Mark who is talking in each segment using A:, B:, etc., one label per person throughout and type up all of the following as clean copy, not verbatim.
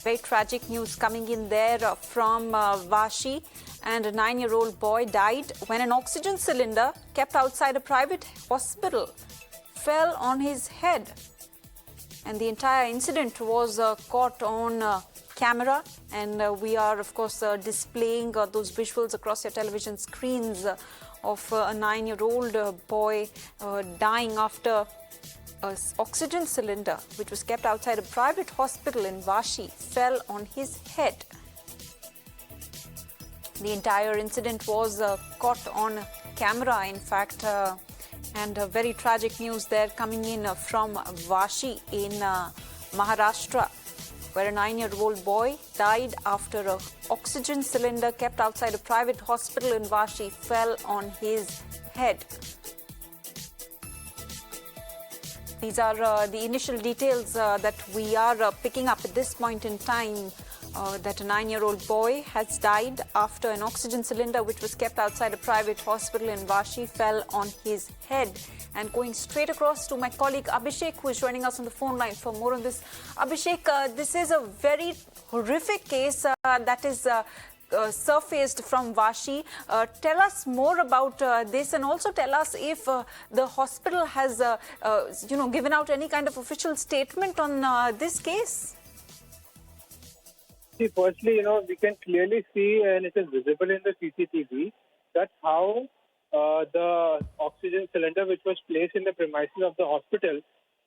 A: Very tragic news coming in there from Vashi, and a 9-year-old boy died when an oxygen cylinder kept outside a private hospital fell on his head. And the entire incident was caught on camera, and we are of course displaying those visuals across your television screens of a 9-year-old boy dying after an oxygen cylinder which was kept outside a private hospital in Vashi fell on his head. The entire incident was caught on camera, in fact, and very tragic news there coming in from Vashi in Maharashtra, where a 9-year-old boy died after an oxygen cylinder kept outside a private hospital in Vashi fell on his head. These are the initial details that we are picking up at this point in time, that a 9-year-old boy has died after an oxygen cylinder which was kept outside a private hospital in Vashi fell on his head. And going straight across to my colleague Abhishek, who is joining us on the phone line for more on this. Abhishek, this is a very horrific case that is surfaced from Vashi. Tell us more about this, and also tell us if the hospital has given out any kind of official statement on this case.
B: See, firstly, we can clearly see, and it is visible in the CCTV, that's how the oxygen cylinder which was placed in the premises of the hospital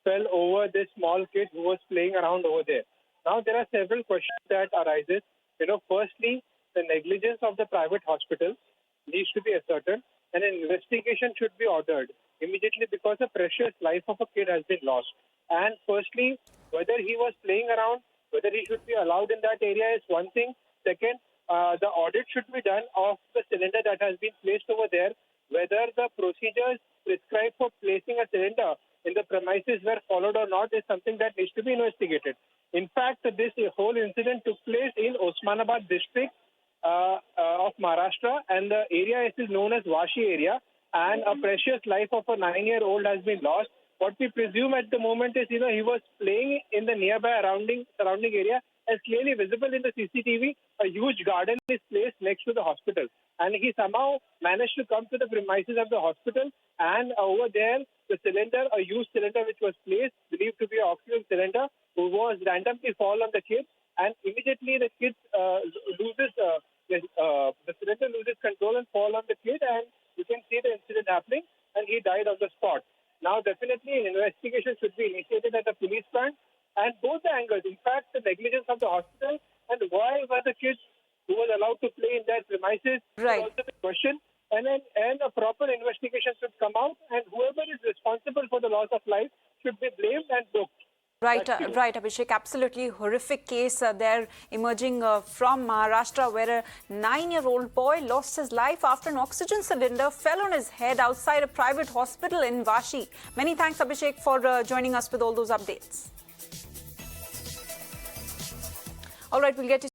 B: fell over this small kid who was playing around over there. Now, there are several questions that arises. Firstly, the negligence of the private hospital needs to be ascertained, and an investigation should be ordered immediately because the precious life of a kid has been lost. And firstly, whether he was playing around, whether he should be allowed in that area is one thing. Second, the audit should be done of the cylinder that has been placed over there, whether the procedures prescribed for placing a cylinder in the premises were followed or not is something that needs to be investigated. In fact, this whole incident took place in Osmanabad district of Maharashtra, and the area is known as Vashi area, and a precious life of a 9-year-old has been lost. What we presume at the moment is, he was playing in the nearby surrounding area, as clearly visible in the CCTV. A huge garden is placed next to the hospital, and he somehow managed to come to the premises of the hospital, and over there, the cylinder, a used cylinder which was placed, believed to be an oxygen cylinder, was randomly fall on the kid, and immediately the kid the cylinder loses control and fall on the kid, and you can see the incident happening, and he died on the spot. Now, definitely, an investigation should be initiated at the police front, and both the angles, in fact, the negligence of the hospital and why were the kids who were allowed to play in their premises
A: Right.
B: is also the question. And a proper investigation should come out, and whoever is responsible for the loss of life should be blamed and booked.
A: Right, Abhishek. Absolutely horrific case there emerging from Maharashtra, where a 9-year-old boy lost his life after an oxygen cylinder fell on his head outside a private hospital in Vashi. Many thanks, Abhishek, for joining us with all those updates. All right, we'll get to